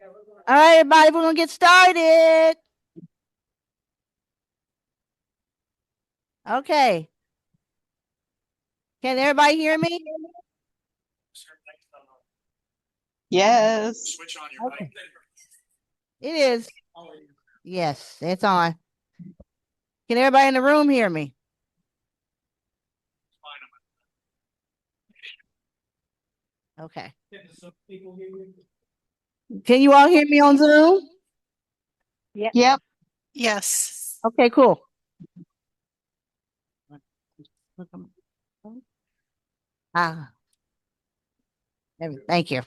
All right, everybody, we're gonna get started. Okay. Can everybody hear me? Yes. Okay. It is. Yes, it's on. Can everybody in the room hear me? Okay. Can you all hear me on Zoom? Yep. Yes. Okay, cool. Ah, thank you.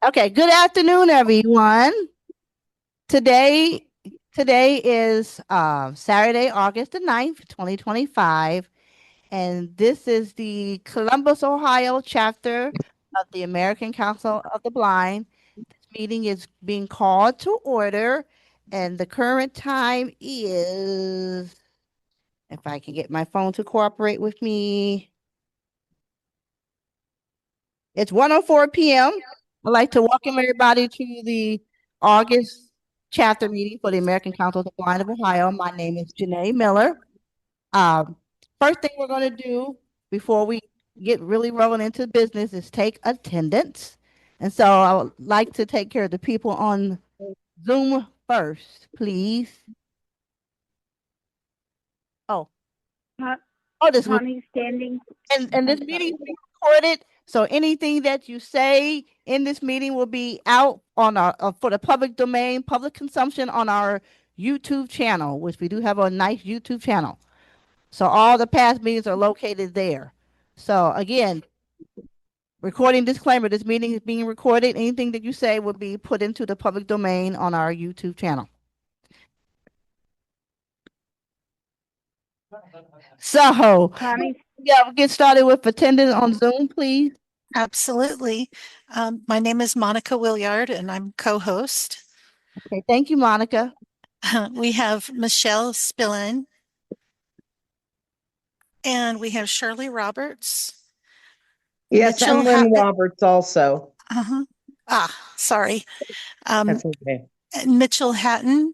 Okay, good afternoon, everyone. Today is Saturday, August the 9th, 2025, and this is the Columbus, Ohio chapter of the American Council of the Blind. This meeting is being called to order, and the current time is, if I can get my phone to cooperate with me, it's 1:04 p.m. I'd like to welcome everybody to the August chapter meeting for the American Council of the Blind of Ohio. My name is Janae Miller. Um, First thing we're going to do before we get really rolling into business is take attendance. And so I would like to take care of the people on Zoom first, please. Oh, this was, Connie standing. and this meeting is being recorded. So anything that you say in this meeting will be out on our for the public domain, public consumption on our YouTube channel, which we do have a nice YouTube channel. So all the past meetings are located there. So again, recording disclaimer, this meeting is being recorded. Anything that you say will be put into the public domain on our YouTube channel. So Connie, yeah, we'll get started with attendance on Zoom, please. Absolutely. My name is Monica Williard, and I'm co-host. Okay, thank you, Monica. We have Michelle Spillane, and we have Shirley Roberts. Yes, Mitchell and Lynn Hatton. Roberts also. Sorry. That's okay. Mitchell Hatton,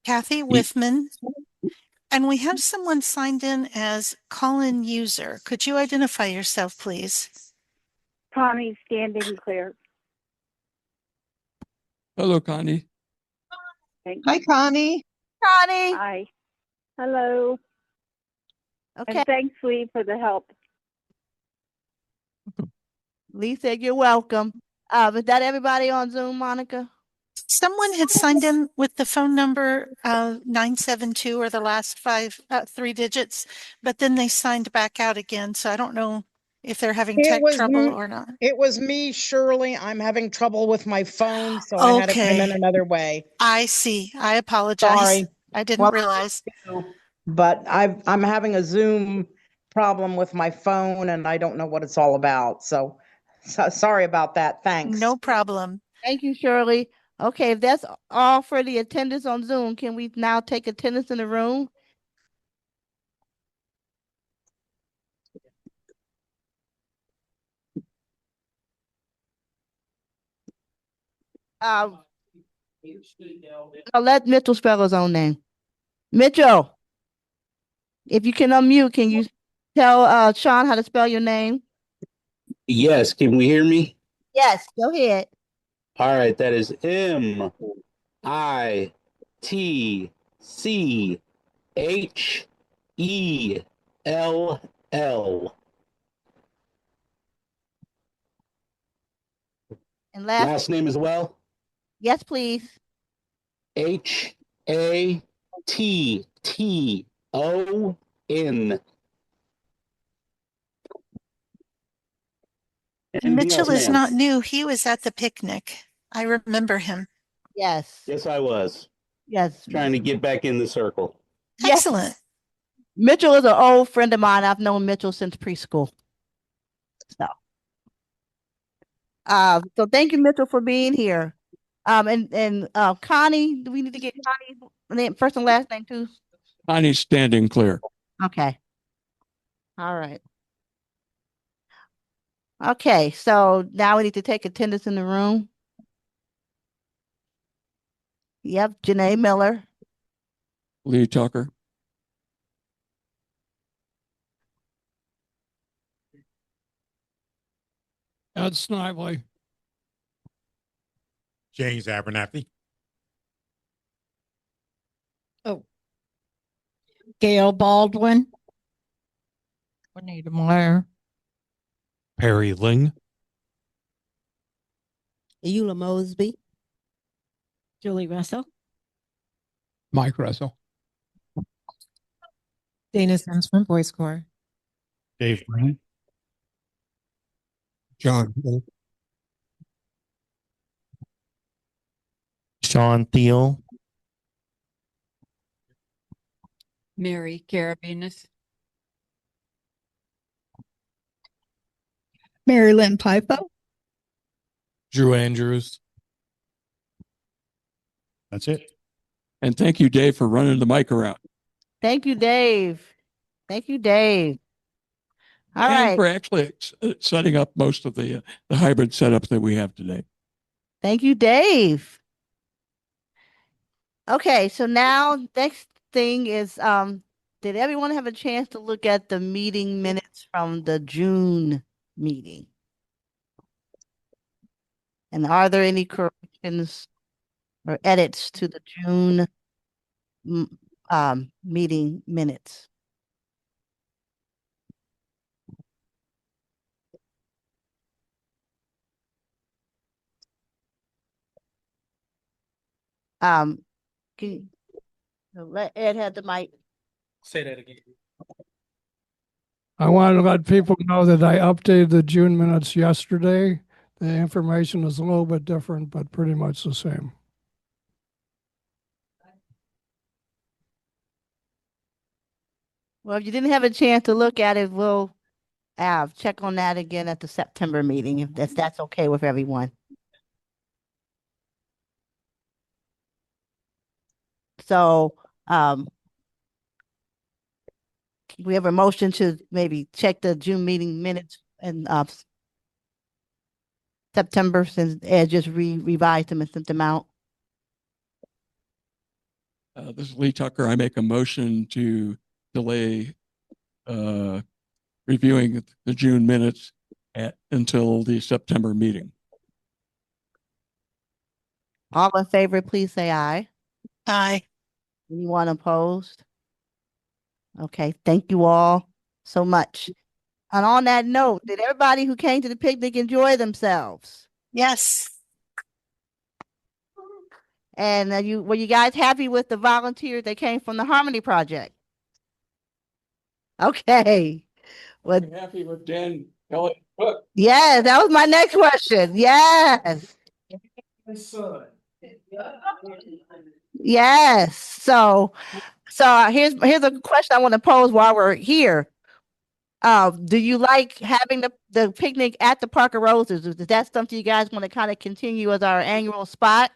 Kathy Whiffman, and we have someone signed in as call-in user. Could you identify yourself, please? Connie standing clear. Hello, Connie. Thanks. Hi, Connie. Connie. Hi. Hello. Okay. And thanks, Lee, for the help. Lee said you're welcome. Is that everybody on Zoom, Monica? Someone had signed in with the phone number 972 or the last three digits, but then they signed back out again. So I don't know if they're having tech trouble or not. It was me, Shirley. I'm having trouble with my phone, so I had to come in another way. I see. I apologize. Sorry. I didn't realize. But I'm having a Zoom problem with my phone, and I don't know what it's all about. So sorry about that. Thanks. No problem. Thank you, Shirley. Okay, if that's all for the attendance on Zoom, can we now take attendance in the room? I'll let Mitchell spell his own name. Mitchell, if you can unmute, can you tell Sean how to spell your name? Yes, can we hear me? Yes, go ahead. All right, that is Mitchell. And last name as well? Yes, please. Hatton. Mitchell is not new. He was at the picnic. I remember him. Yes. Yes, I was. Yes. Trying to get back in the circle. Excellent. Yes. Mitchell is an old friend of mine. I've known Mitchell since preschool. So thank you, Mitchell, for being here. And Connie, do we need to get Connie's first and last name too? Connie's standing clear. Okay. All right. Okay, so now we need to take attendance in the room. Yep, Janae Miller. Lee Tucker. Ed Snively. James Abernathy. Gail Baldwin. Juanita Meyer. Perry Ling. Eula Mosby. Julie Russell. Mike Russell. Dana Sims from Boys Corps. Dave Brown. John. Sean Thiel. Mary Carabinas. Mary Lynn Pipo. Drew Andrews. That's it. And thank you, Dave, for running the mic around. Thank you, Dave. Thank you, Dave. All and right. for actually setting up most of the hybrid setup that we have today. Thank you, Dave. Okay, so now next thing is did everyone have a chance to look at the meeting minutes from the June meeting? And are there any corrections or edits to the June meeting minutes? Can you let Ed have the mic? Say that again. I want to let people know that I updated the June minutes yesterday. The information is a little bit different, but pretty much the same. Well, if you didn't have a chance to look at it, we'll check on that again at the September meeting, if that's okay with everyone. So, we have a motion to maybe check the June meeting minutes and September, since Ed just revised them and sent them out. This is Lee Tucker. I make a motion to delay reviewing the June minutes until the September meeting. All in favor, please say aye. Aye. Anyone opposed? Okay, thank you all so much. And on that note, did everybody who came to the picnic enjoy themselves? Yes. And were you guys happy with the volunteers that came from the Harmony Project? Okay. Well, I'm happy with Dan Kelly Cook. yeah, that was my next question. Yes. Yes. So here's a question I want to pose while we're here. Do you like having the picnic at the Park of Roses? Is that something you guys want to kind of continue as our annual spot?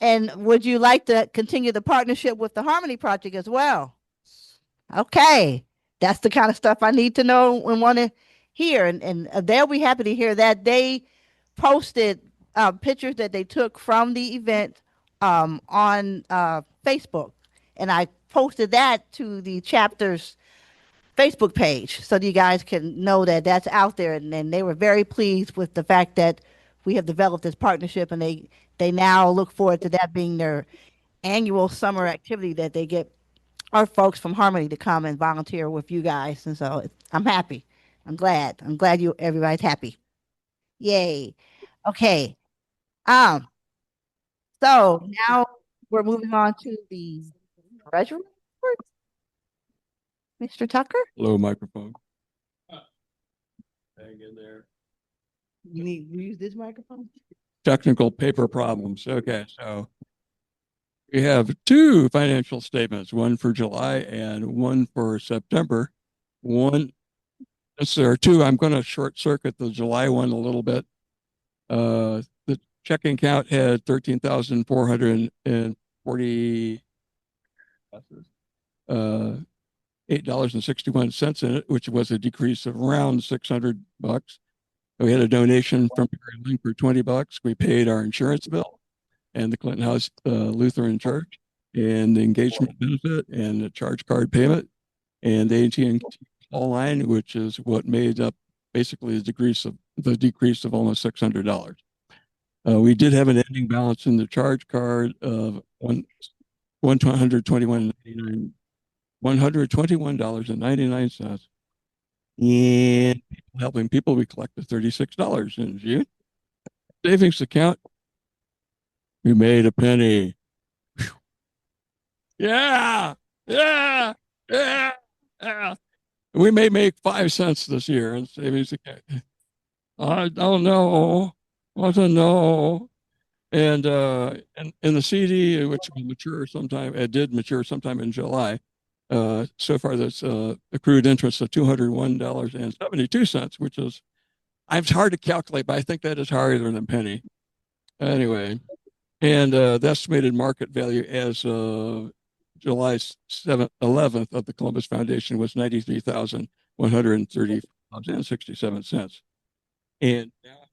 And would you like to continue the partnership with the Harmony Project as well? Okay, that's the kind of stuff I need to know and want to hear. And they'll be happy to hear that. They posted pictures that they took from the event on Facebook. And I posted that to the chapter's Facebook page so that you guys can know that that's out there. And they were very pleased with the fact that we have developed this partnership, and they now look forward to that being their annual summer activity, that they get our folks from Harmony to come and volunteer with you guys. And so I'm happy. I'm glad everybody's happy. Yay. Okay. So now we're moving on to the treasurer report. Mr. Tucker? Low microphone. Hang in there. You need to use this microphone? Technical paper problems. Okay, so we have two financial statements, one for July and one for September. There are two. I'm going to short circuit the July one a little bit. The checking account had 13,440 $8.61 in it, which was a decrease of around $600. We had a donation from Perry Ling for $20. We paid our insurance bill. and the Clinton House Lutheran Church, and the engagement benefit, and the charge card payment, and the AT&T call line, which is what made up basically the decrease of almost $600. We did have an ending balance in the charge card of $121.99. And helping people, we collected $36 in June. Savings account, we made a penny. Whew. Yeah, yeah, yeah, yeah. We may make 5 cents this year in savings account. I don't know. I don't know. And the CD, which will mature sometime, it did mature sometime in July. So far, that's accrued interest of $201.72, which is, it's hard to calculate, but I think that is harder than penny. Anyway, and the estimated market value as of July 11th of the Columbus Foundation was $93,130.67. And now,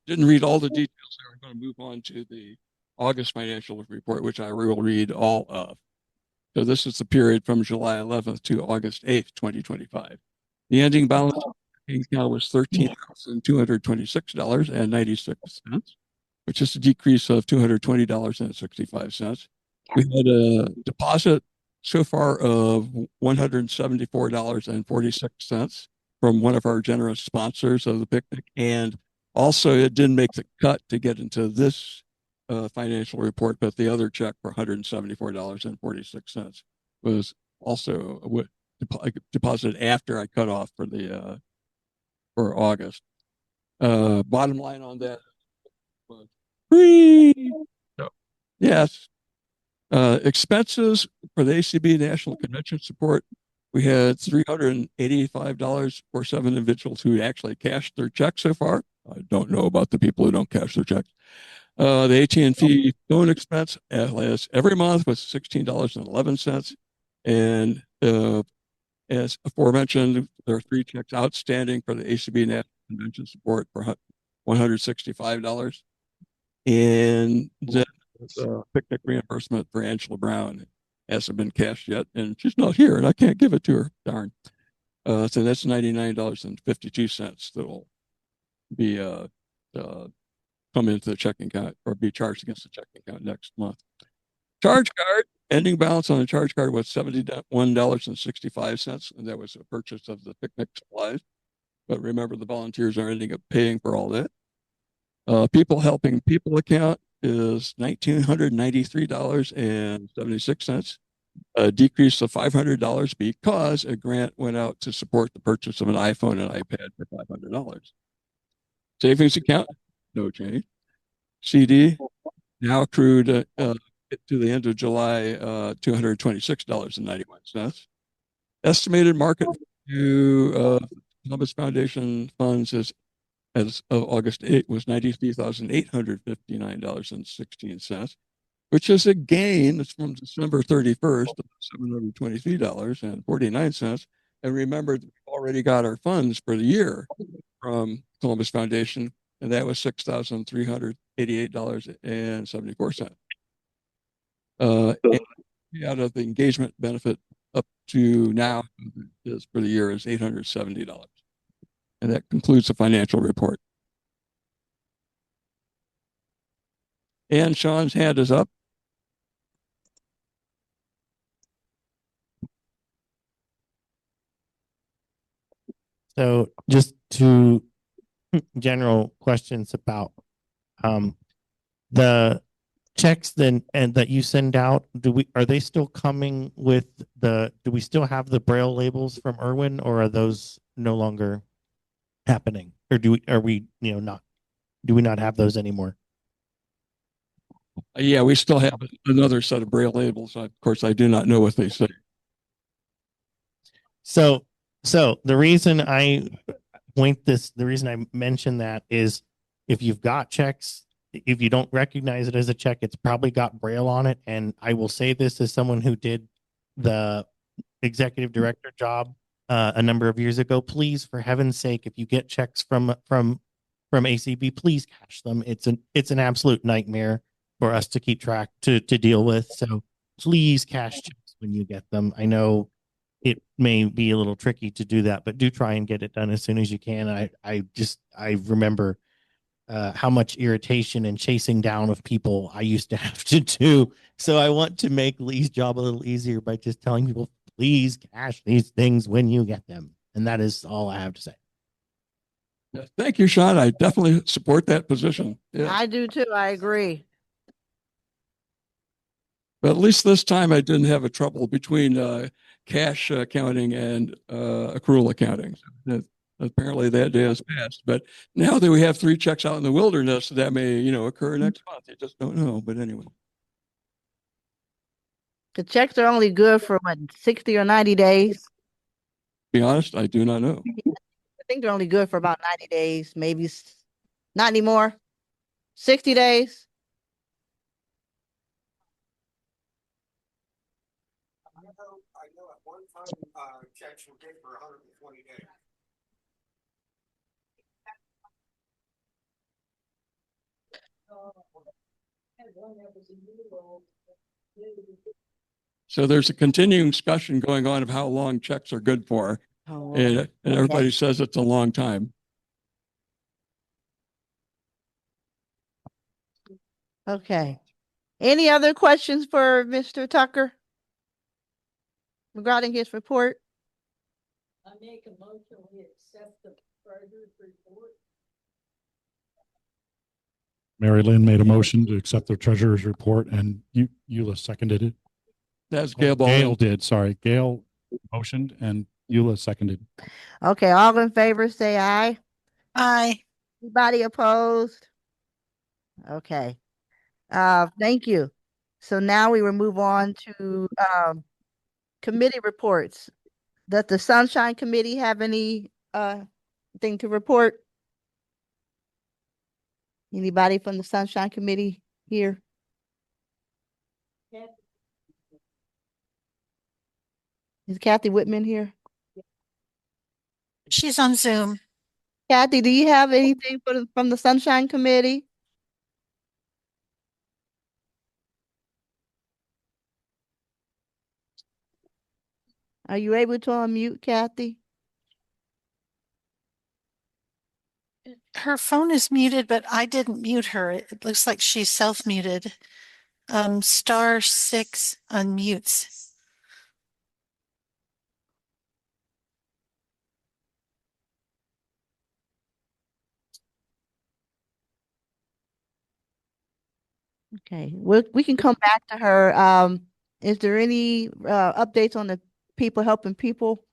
didn't read all the details there. I'm going to move on to the August financial report, which I will read all of. So this is the period from July 11th to August 8th, 2025. The ending balance account was $13,226.96, which is a decrease of $220.65. We had a deposit so far of $174.46 from one of our generous sponsors of the picnic. And also, it didn't make the cut to get into this financial report, but the other check for $174.46 was also deposited after I cut off for August. Bottom line on that was free. So, yes. Expenses for the ACB National Convention support, we had $385 for 7 individuals who actually cashed their checks so far. I don't know about the people who don't cash their checks. The AT&T phone expense every month was $16.11. And as aforementioned, there are 3 checks outstanding for the ACB National Convention support for $165. And then picnic reimbursement for Angela Brown hasn't been cashed yet, and she's not here, and I can't give it to her. Darn. So that's $99.52 that will be come into the checking account or be charged against the checking account next month. Charge card, ending balance on the charge card was $71.65, and that was a purchase of the picnic supplies. But remember, the volunteers are ending up paying for all that. People helping people account is $1,993.76, a decrease of $500 because a grant went out to support the purchase of an iPhone and iPad for $500. Savings account, no change. CD, now accrued to the end of July, $226.91. Estimated market value Columbus Foundation funds as of August 8 was $93,859.16, which is a gain from December 31st of $723.49. And remember, we've already got our funds for the year from Columbus Foundation, and that was $6,388.74. Out of the engagement benefit up to now is for the year is $870. And that concludes the financial report. And Sean's hand is up. So just to general questions about the checks then and that you send out, are they still coming with do we still have the Braille labels from Irwin, or are those no longer happening, or do we not have those anymore? Yeah, we still have another set of Braille labels. Of course, I do not know what they say. So the reason I mention that is, if you've got checks, if you don't recognize it as a check, it's probably got Braille on it. And I will say this as someone who did the executive director job a number of years ago. Please, for heaven's sake, if you get checks from from ACB, please cash them. It's an absolute nightmare for us to keep track to deal with. So please cash checks when you get them. I know it may be a little tricky to do that, but do try and get it done as soon as you can. I remember how much irritation and chasing down of people I used to have to do. So I want to make Lee's job a little easier by just telling people, please cash these things when you get them. And that is all I have to say. Thank you, Sean. I definitely support that position. Yeah. I do too. I agree. But at least this time I didn't have a trouble between cash accounting and accrual accounting. So apparently that day has passed. But now that we have 3 checks out in the wilderness, that may, occur next month. You just don't know. But anyway. The checks are only good for what, 60 or 90 days. To be honest, I do not know. I think they're only good for about 90 days, maybe not anymore. 60 days. I know at one time checks were good for 120 days. So there's a continuing discussion going on of how long checks are good for. And everybody says it's a long time. Okay. Any other questions for Mr. Tucker regarding his report? I make a motion, we accept the treasurer's report. Mary Lynn made a motion to accept the treasurer's report, and Eula seconded it. That's Gail Baldwin. Gail did, sorry. Gail motioned and Eula seconded. Okay, all in favor, say aye. Aye. Anybody opposed? Okay. Thank you. So now we will move on to committee reports. Does the Sunshine Committee have any thing to report? Anybody from the Sunshine Committee here? Is Kathy Whitman here? She's on Zoom. Kathy, do you have anything from the Sunshine Committee? Are you able to unmute, Kathy? Her phone is muted, but I didn't mute her. It looks like she's self-muted. *6 unmutes. Okay, we can come back to her. Is there any updates on the people helping people?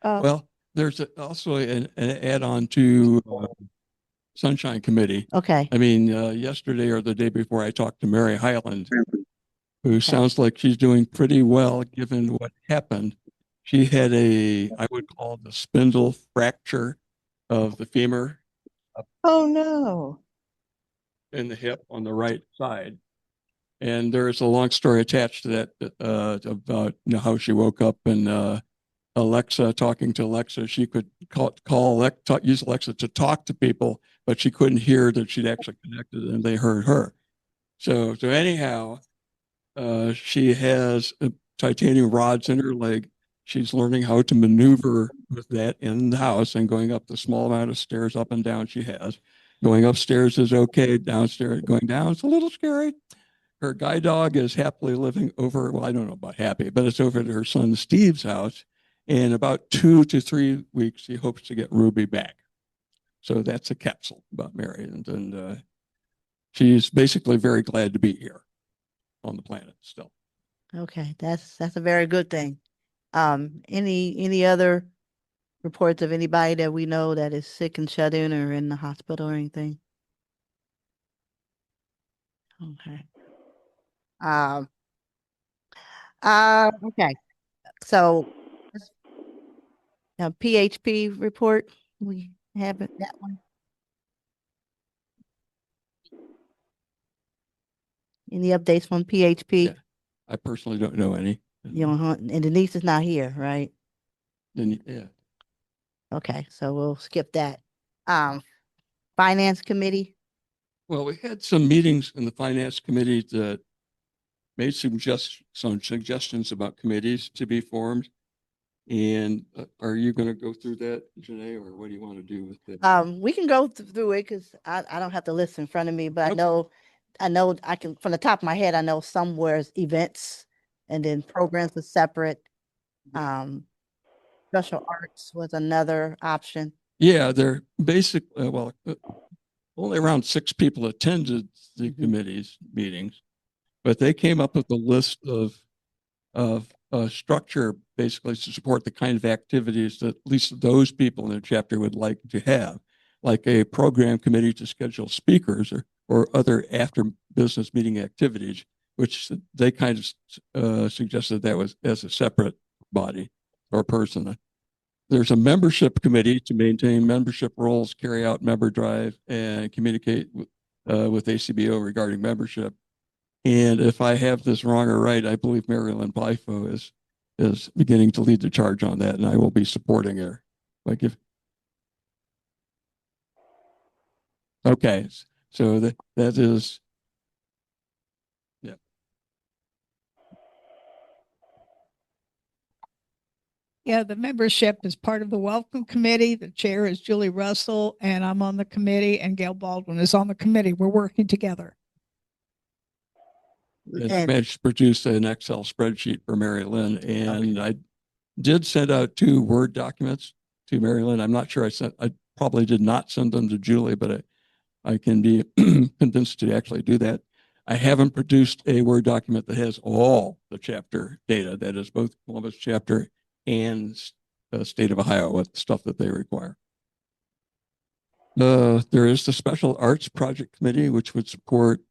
Well, there's also an add-on to Sunshine Committee. Okay. I mean, yesterday or the day before, I talked to Mary Highland, who sounds like she's doing pretty well given what happened. She had I would call the spindle fracture of the femur. Oh, no. In the hip on the right side. And there's a long story attached to that about how she woke up and Alexa, talking to Alexa, she could use Alexa to talk to people, but she couldn't hear that she'd actually connected and they heard her. So anyhow, she has titanium rods in her leg. She's learning how to maneuver with that in the house and going up the small amount of stairs up and down she has. Going upstairs is okay. Downstairs, going down, it's a little scary. Her guide dog is happily living over, well, I don't know about happy, but it's over at her son Steve's house. In about 2 to 3 weeks, he hopes to get Ruby back. So that's a capsule about Mary. And she's basically very glad to be here on the planet still. Okay, that's a very good thing. Any other reports of anybody that we know that is sick and shut in or in the hospital or anything? Okay. Okay. So PHP report, we have that one. Any updates from PHP? Yeah, I personally don't know any. You know, and Denise is not here, right? Then yeah. Okay, so we'll skip that. Finance Committee? Well, we had some meetings in the finance committee that made some suggestions about committees to be formed. And are you going to go through that, Janae, or what do you want to do with it? We can go through it because I don't have the list in front of me, but Okay. I know I can, from the top of my head, I know somewhere is events and then programs are separate. Special arts was another option. Yeah, they're basically, only around 6 people attended the committee's meetings, but they came up with a list of structure basically to support the kind of activities that at least those people in the chapter would like to have, like a program committee to schedule speakers or other after business meeting activities, which they kind of suggested that was as a separate body or person. There's a membership committee to maintain membership roles, carry out member drive, and communicate with ACBO regarding membership. And if I have this wrong or right, I believe Mary Lynn Blyfo is beginning to lead the charge on that, and I will be supporting her. Okay, so that is, yeah. Yeah, the membership is part of the Welcome Committee. The chair is Julie Russell, and I'm on the committee, and Gail Baldwin is on the committee. We're working together. I managed to produce an Excel spreadsheet for Mary Lynn, and I did send out 2 Word documents to Mary Lynn. I'm not sure I probably did not send them to Julie, but I can be convinced to actually do that. I haven't produced a Word document that has all the chapter data, that is both Columbus chapter and the state of Ohio with stuff that they require. There is the Special Arts Project Committee, which would support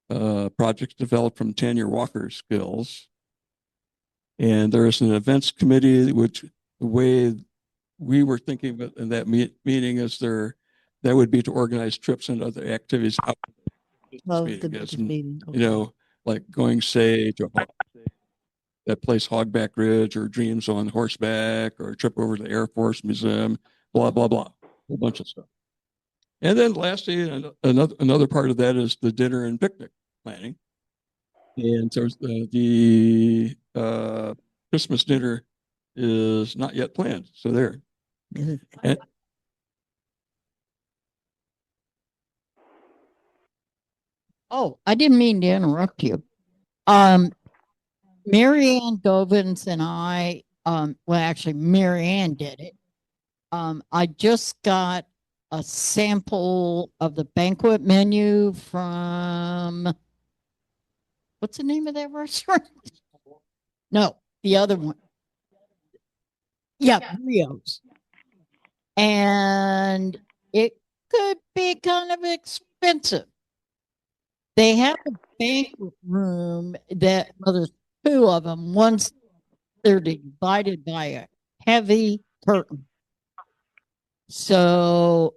projects developed from Tanya Walker's skills. And there is an events committee, which the way we were thinking of it in that meeting is that would be to organize trips and other activities out meeting, you know, like going, say, to that place Hogback Ridge or Dreams on Horseback or a trip over to the Air Force Museum, blah, blah, blah, a whole bunch of stuff. And then lastly, another part of that is the dinner and picnic planning. And so the Christmas dinner is not yet planned. So there. And, oh, I didn't mean to interrupt you. Mary Ann Govins and I, well, actually, Mary Ann did it. I just got a sample of the banquet menu from, what's the name of that restaurant? No, the other one. Yeah, Rio's. And it could be kind of expensive. They have a banquet room that, well, there's 2 of them. One's, they're divided by a heavy curtain. So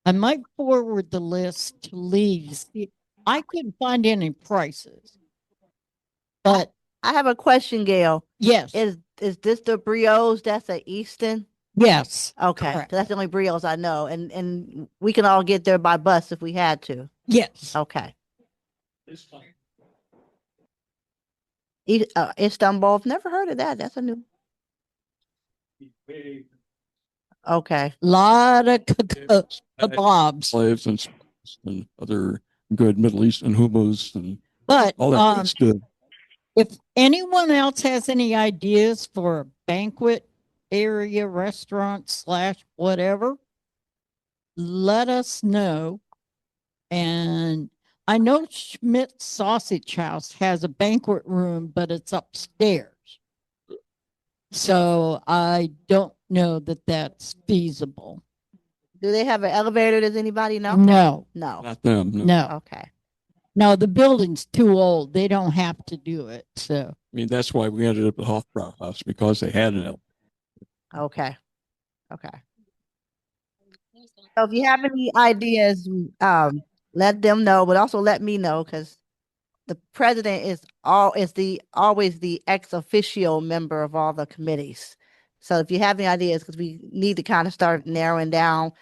I might forward the list to Lee. I couldn't find any prices. But I have a question, Gail. Yes. Is this the Brios? That's at Easton? Yes. Okay. Correct. That's the only Brios I know. And we can all get there by bus if we had to. Yes. Okay. Istanbul. I've never heard of that. That's a new. Okay. Lot of kebabs. Slaves and other good Middle Eastern hummus and But all that good stuff. If anyone else has any ideas for a banquet area, restaurant / whatever, let us know. And I know Schmidt's Sausage House has a banquet room, but it's upstairs. So I don't know that that's feasible. Do they have an elevator? Does anybody know? No. No. Not them. No. Okay. No, the building's too old. They don't have to do it. So I mean, that's why we ended up at Hofbrauhaus, because they had an elevator. Okay. Okay. So if you have any ideas, let them know, but also let me know, because the president is always the ex officio member of all the committees. So if you have any ideas, because we need to kind of start narrowing down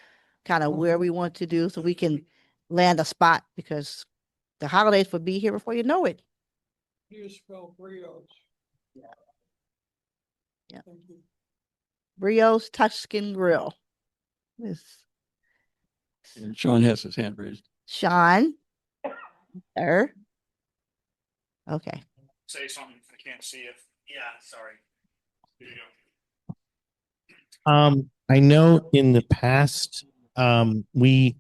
kind of where we want to do so we can land a spot because the holidays will be here before you know it. You spell brioche. Yeah. Brio's Touchskin Grill. This And Sean has his hand raised. Sean. Sir. Okay. Say something. I can't see it. Yeah, sorry. There you go. I know in the past, we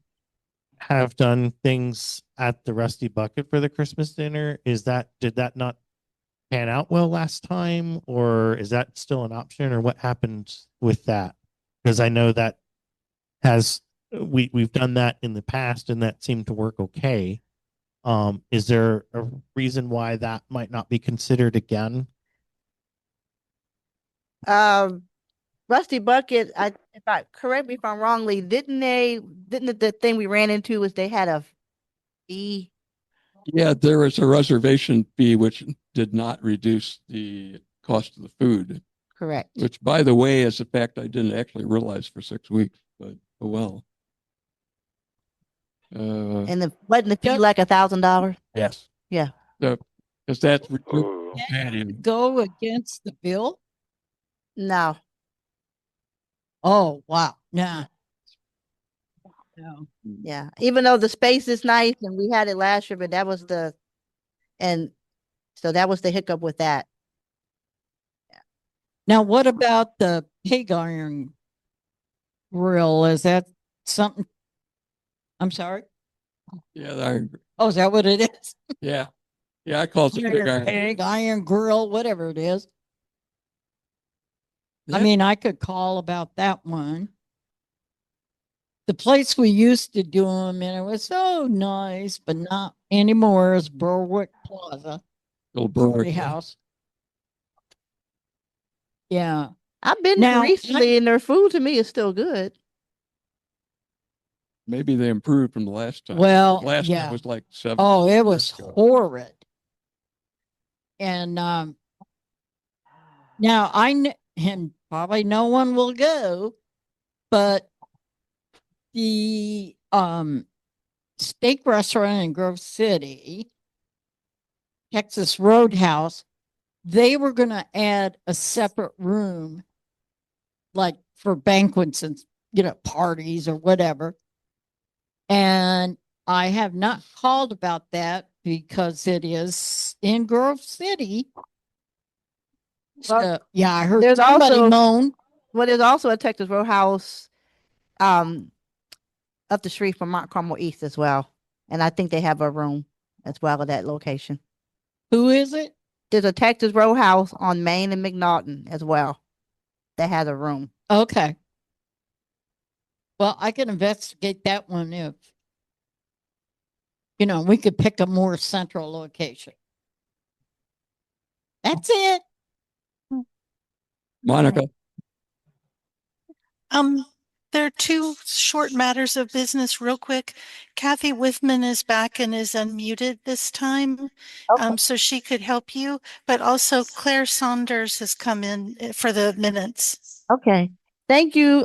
have done things at the Rusty Bucket for the Christmas dinner. Did that not pan out well last time, or is that still an option, or what happened with that? Because I know that we've done that in the past and that seemed to work okay. Is there a reason why that might not be considered again? Rusty Bucket, correct me if I'm wrongly, didn't the thing we ran into was they had a fee? Yeah, there was a reservation fee which did not reduce the cost of the food. Correct. Which, by the way, is a fact I didn't actually realize for 6 weeks, but oh well. And wasn't the fee like $1,000? Yes. Yeah. So, because that's Go against the bill? No. Oh, wow. Nah. No. Yeah. Even though the space is nice and we had it last year, but so that was the hiccup with that. Now, what about the pig iron grill? Is that something? I'm sorry. Yeah. Oh, is that what it is? Yeah. Yeah. I call it the pig iron grill, whatever it is. Yeah. I mean, I could call about that one. The place we used to do them in, it was so nice, but not anymore, is Berwick Plaza. Old Berwick House. Yeah. I've been there recently and their food to me is still good. Maybe they improved from the last time. Well, last yeah. time was like 7. Oh, it was horrid. And now and probably no one will go, but the steak restaurant in Grove City, Texas Roadhouse, they were going to add a separate room, like for banquets and parties or whatever. And I have not called about that because it is in Grove City. So, yeah, I heard There's somebody moan. Well, there's also a Texas Roadhouse up the street from Mount Carmel East as well. And I think they have a room as well at that location. Who is it? There's a Texas Roadhouse on Main and McNaughton as well that has a room. Okay. Well, I can investigate that one if, we could pick a more central location. That's it. Monica. There are two short matters of business real quick. Kathy Withman is back and is unmuted this time. Okay. So she could help you, but also Claire Saunders has come in for the minutes. Okay. Thank you.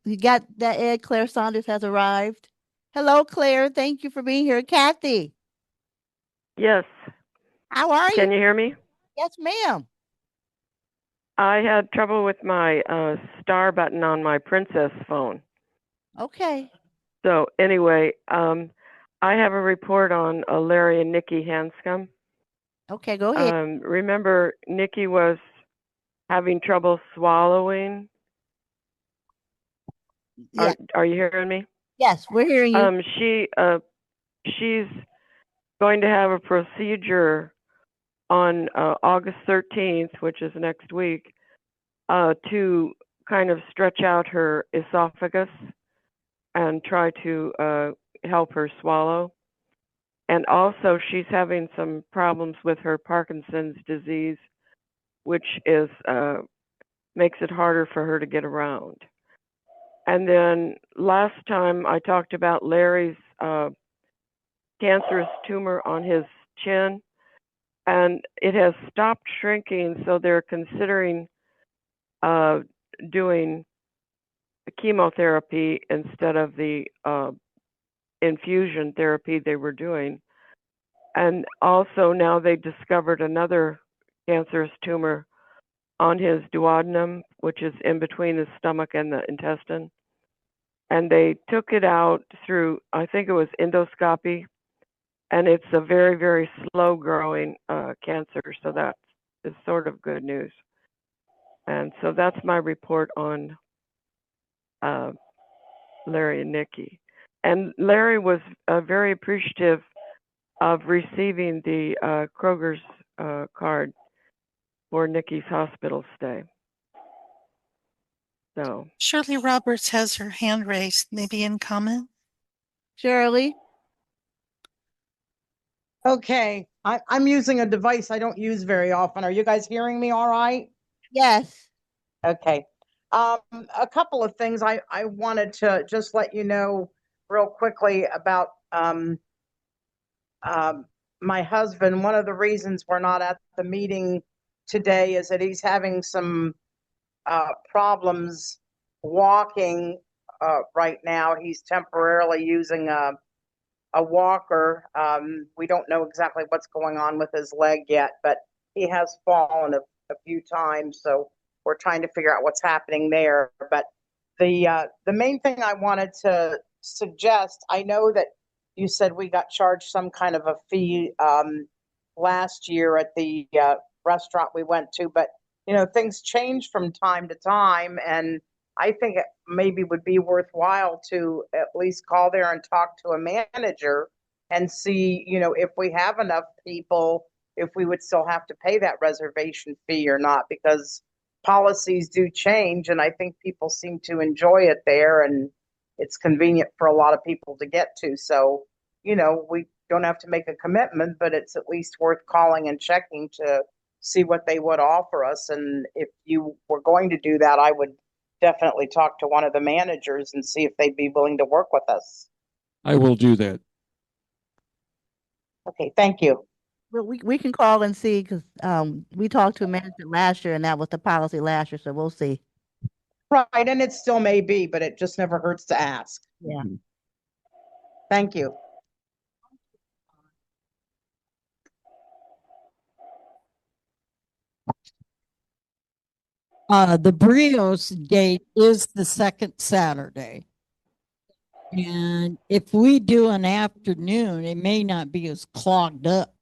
You got that, Ed? Claire Saunders has arrived. Hello, Claire. Thank you for being here. Kathy. Yes. How are you? Can you hear me? Yes, ma'am. I had trouble with my star button on my Princess phone. Okay. So anyway, I have a report on Larry and Nikki Hanscom. Okay, go ahead. Remember, Nikki was having trouble swallowing. Yeah. Are you hearing me? Yes, we're hearing you. She's going to have a procedure on August 13th, which is next week, to kind of stretch out her esophagus and try to help her swallow. And also she's having some problems with her Parkinson's disease, which is makes it harder for her to get around. And then last time I talked about Larry's cancerous tumor on his chin, and it has stopped shrinking, so they're considering doing chemotherapy instead of the infusion therapy they were doing. And also now they discovered another cancerous tumor on his duodenum, which is in between the stomach and the intestine. And they took it out through, I think it was endoscopy, and it's a very, very slow growing cancer. So that is sort of good news. And so that's my report on Larry and Nikki. And Larry was very appreciative of receiving the Kroger's card for Nikki's hospital stay. So Shirley Roberts has her hand raised, maybe in comment. Shirley? Okay, I'm using a device I don't use very often. Are you guys hearing me all right? Yes. Okay. A couple of things I wanted to just let you know real quickly about my husband. One of the reasons we're not at the meeting today is that he's having some problems walking right now. He's temporarily using a walker. We don't know exactly what's going on with his leg yet, but he has fallen a few times. So we're trying to figure out what's happening there. But the main thing I wanted to suggest, I know that you said we got charged some kind of a fee last year at the restaurant we went to, but you know, things change from time to time, and I think it maybe would be worthwhile to at least call there and talk to a manager and see, you know, if we have enough people, if we would still have to pay that reservation fee or not, because policies do change, and I think people seem to enjoy it there, and it's convenient for a lot of people to get to. So, you know, we don't have to make a commitment, but it's at least worth calling and checking to see what they would offer us. And if you were going to do that, I would definitely talk to one of the managers and see if they'd be willing to work with us. I will do that. Okay, thank you. Well, we can call and see, because we talked to a manager last year, and that was the policy last year, so we'll see. Right, and it still may be, but it just never hurts to ask. Yeah. Thank you. The Brios date is the second Saturday. And if we do an afternoon, it may not be as clogged up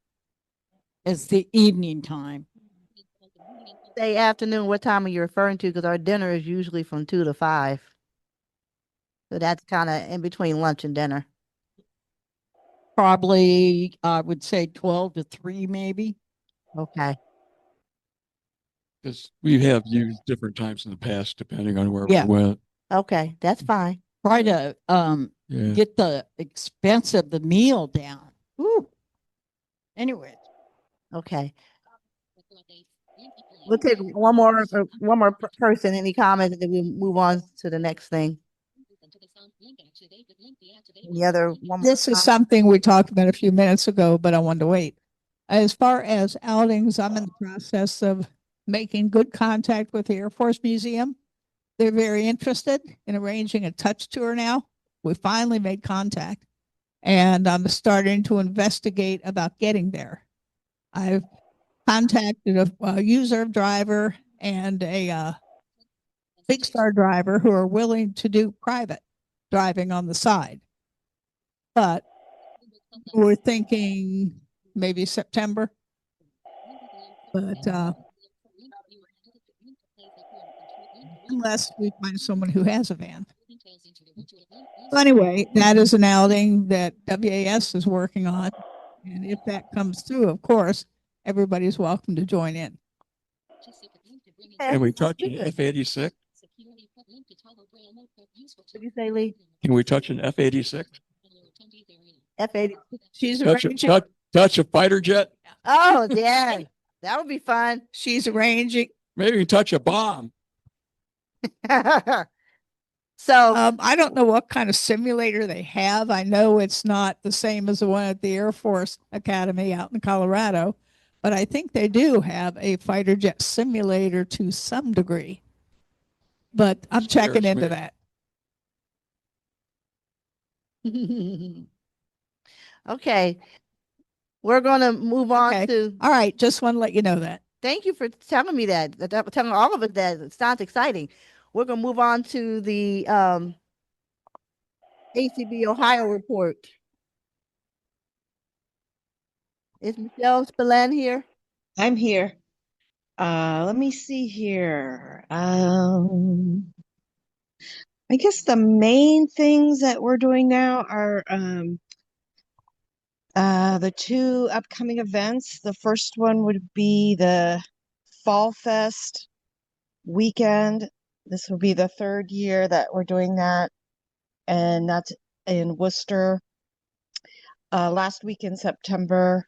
as the evening time. Say afternoon, what time are you referring to? Because our dinner is usually from 2 to 5. So that's kind of in between lunch and dinner. Probably, I would say 12 to 3, maybe. Okay. Because we have used different times in the past, depending on where Yeah. we went. Okay, that's fine. Try to Yeah. get the expense of the meal down. Ooh. Anyway. Okay. We'll take one more person. Any comments, and then we'll move on to the next thing. Any other one more This is comment? something we talked about a few minutes ago, but I wanted to wait. As far as outings, I'm in the process of making good contact with the Air Force Museum. They're very interested in arranging a touch tour now. We finally made contact, and I'm starting to investigate about getting there. I've contacted a user driver and a Big Star driver who are willing to do private driving on the side. But we're thinking maybe September. But unless we find someone who has a van. So anyway, that is an outing that WAS is working on. And if that comes through, of course, everybody's welcome to join in. Can we touch an F-86? What did you say, Lee? Can we touch an F-86? F-80. She's Touch a fighter jet? Oh, yeah. That would be fun. She's arranging. Maybe we can touch a bomb. So I don't know what kind of simulator they have. I know it's not the same as the one at the Air Force Academy out in Colorado, but I think they do have a fighter jet simulator to some degree. But I'm checking into that. Okay, we're gonna move on Okay. to. All right, just want to let you know that. Thank you for telling me that. Telling all of us that. It sounds exciting. We're gonna move on to the ACB Ohio report. Is Michelle Spillane here? I'm here. Let me see here. I guess the main things that we're doing now are the two upcoming events. The first one would be the Fall Fest weekend. This will be the third year that we're doing that, and that's in Wooster. Last weekend in September,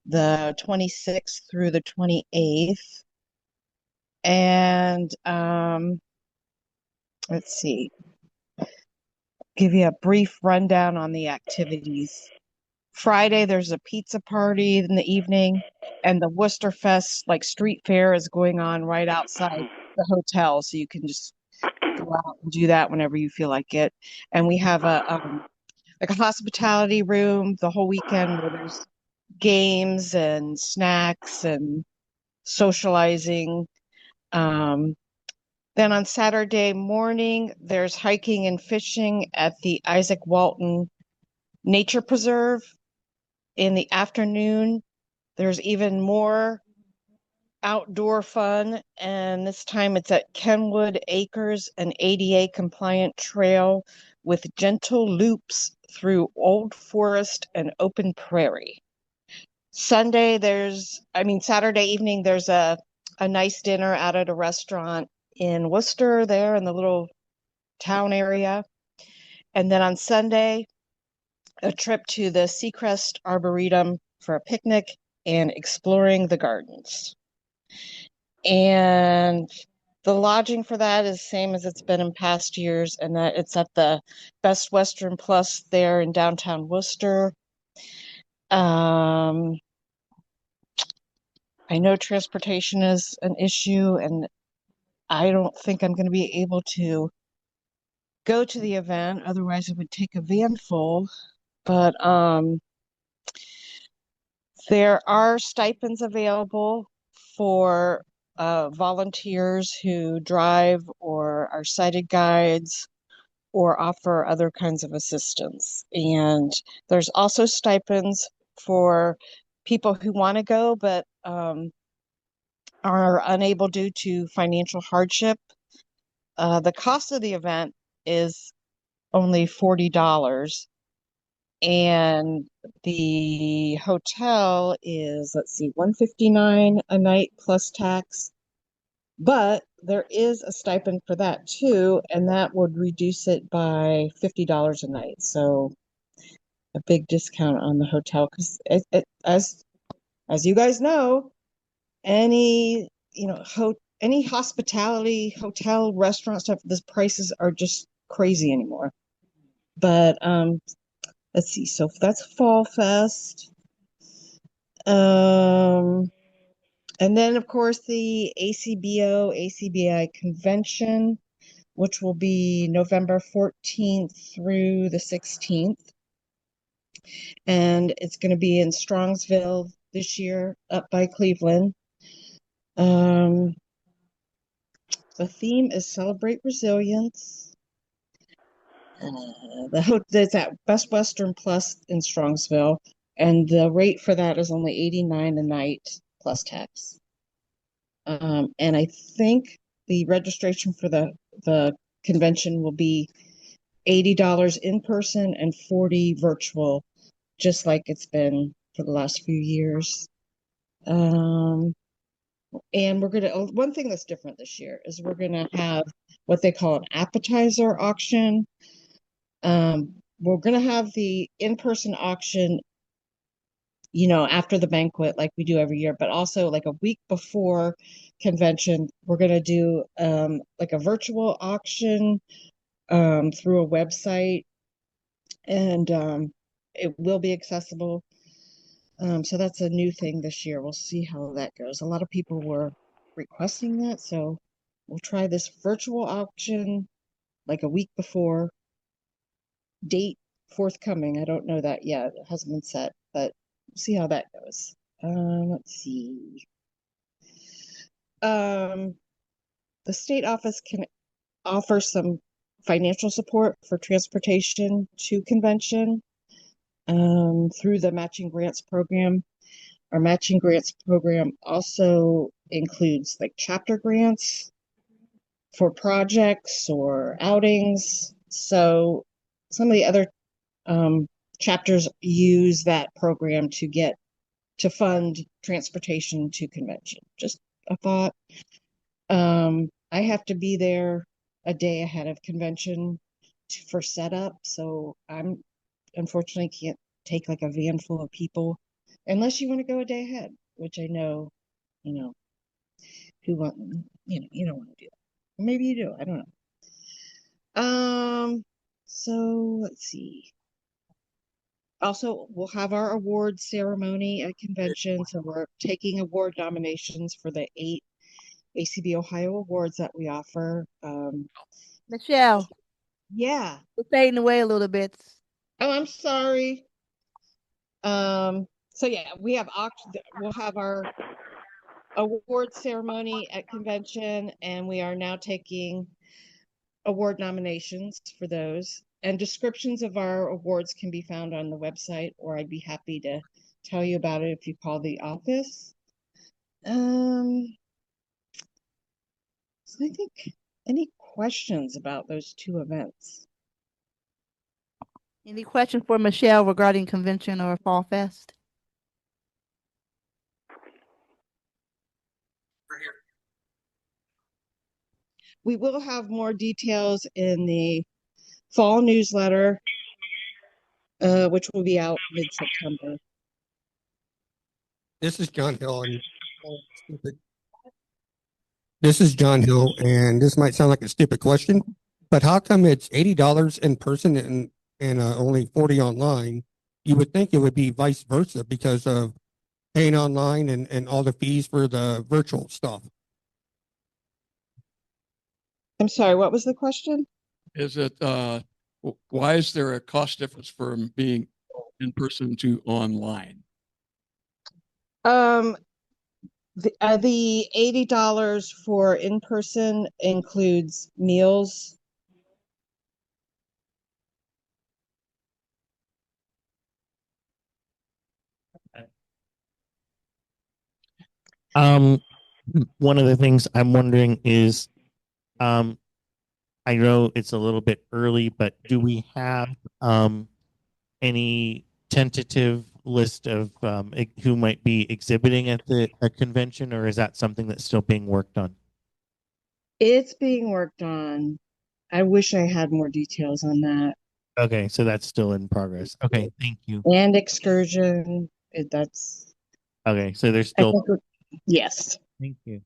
the 26th through the 28th. And let's see, give you a brief rundown on the activities. Friday, there's a pizza party in the evening, and the Worcester Fest, like street fair, is going on right outside the hotel, so you can just go out and do that whenever you feel like it. And we have a like a hospitality room the whole weekend where there's games and snacks and socializing. Then on Saturday morning, there's hiking and fishing at the Isaac Walton Nature Preserve. In the afternoon, there's even more outdoor fun, and this time it's at Kenwood Acres, an ADA compliant trail with gentle loops through old forest and open prairie. Saturday evening, there's a nice dinner out at a restaurant in Worcester, there in the little town area. And then on Sunday, a trip to the Seacrest Arboretum for a picnic and exploring the gardens. And the lodging for that is same as it's been in past years, and that it's at the Best Western Plus there in downtown Worcester. I know transportation is an issue, and I don't think I'm going to be able to go to the event. Otherwise, it would take a van full. But there are stipends available for volunteers who drive or are sighted guides or offer other kinds of assistance. And there's also stipends for people who want to go but are unable due to financial hardship. The cost of the event is only $40, and the hotel is, let's see, $159 a night plus tax. But there is a stipend for that too, and that would reduce it by $50 a night. So a big discount on the hotel, because as you guys know, any any hospitality, hotel, restaurant stuff, the prices are just crazy anymore. But let's see, so that's Fall Fest. And then of course the ACBO ACBI convention, which will be November 14th through the 16th. And it's going to be in Strongsville this year, up by Cleveland. The theme is Celebrate Resilience. It's at Best Western Plus in Strongsville, and the rate for that is only $89 a night plus tax. And I think the registration for the convention will be $80 in person and $40 virtual, just like it's been for the last few years. And one thing that's different this year is we're gonna have what they call an appetizer auction. We're gonna have the in-person auction, after the banquet like we do every year, but also like a week before convention, we're gonna do like a virtual auction through a website, and it will be accessible. So that's a new thing this year. We'll see how that goes. A lot of people were requesting that, so we'll try this virtual auction like a week before. Date forthcoming. I don't know that yet. It hasn't been set, but we'll see how that goes. Let's see. The state office can offer some financial support for transportation to convention through the matching grants program. Our matching grants program also includes like chapter grants for projects or outings. So some of the other chapters use that program to fund transportation to convention. Just a thought. I have to be there a day ahead of convention for setup, so I'm unfortunately can't take like a van full of people unless you want to go a day ahead, which I know, who want, you don't want to do that. Maybe you do. I don't know. So let's see. Also, we'll have our award ceremony at convention. So we're taking award nominations for the 8 ACB Ohio awards that we offer. Michelle. Yeah. We're fading away a little bit. Oh, I'm sorry. So yeah, we'll have our award ceremony at convention, and we are now taking award nominations for those. And descriptions of our awards can be found on the website, or I'd be happy to tell you about it if you call the office. So I think, any questions about those 2 events? Any questions for Michelle regarding convention or Fall Fest? We will have more details in the fall newsletter, which will be out mid-September. This is John Hill, and this might sound like a stupid question, but how come it's $80 in person and only 40 online? You would think it would be vice versa because of paying online and all the fees for the virtual stuff. I'm sorry, what was the question? Is it why is there a cost difference from being in person to online? The $80 for in person includes meals. One of the things I'm wondering is, I know it's a little bit early, but do we have any tentative list of who might be exhibiting at the convention, or is that something that's still being worked on? It's being worked on. I wish I had more details on that. Okay, so that's still in progress. Okay, thank you. And excursion, that's Okay, so there's still. Yes. Thank you.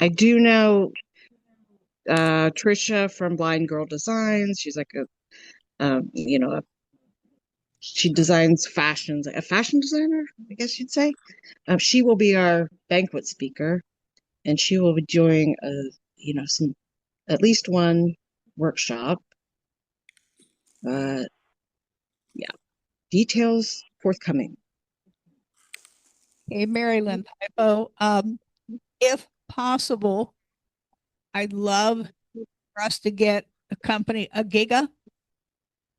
I do know Trisha from Blind Girl Designs. She's like she designs fashions, a fashion designer, I guess you'd say. She will be our banquet speaker, and she will be doing at least one workshop. Yeah, details forthcoming. Hey, Mary Lynn Typo. If possible, I'd love for us to get a company, a Giga,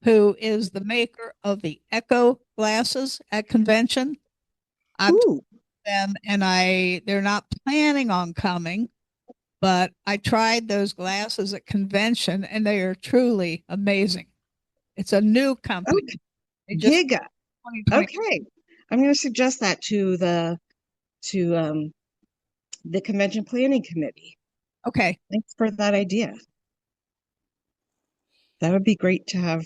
who is the maker of the Echo glasses at convention. I've told them, and they're not planning on coming, but I tried those glasses at convention, and they are truly amazing. It's a new company. Giga. Okay, I'm going to suggest that to the convention planning committee. Okay, thanks for that idea. That would be great to have.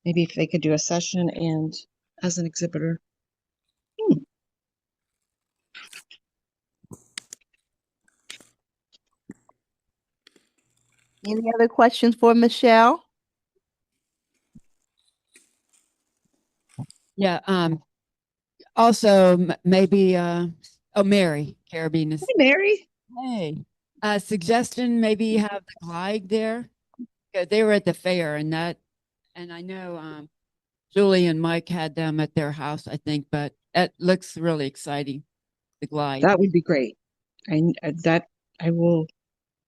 Maybe if they could do a session and as an exhibitor. Any other questions for Michelle? Yeah. Also, maybe. Mary Carabinus. Hey, Mary. Hey, suggestion, maybe have the glide there. Yeah, they were at the fair and I know, Julie and Mike had them at their house, I think, but it looks really exciting, the glide. That would be great. I will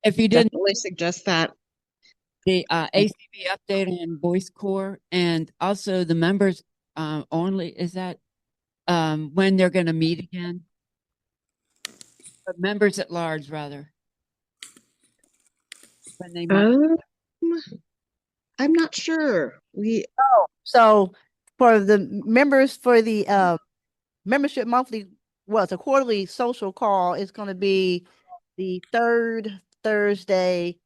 If you didn't, definitely suggest that. the ACB update on voice core and also the members only, is that when they're going to meet again? Members at large, rather. When they might. I'm not sure. So for the members for the membership monthly, well, it's a quarterly social call. It's going to be the third Thursday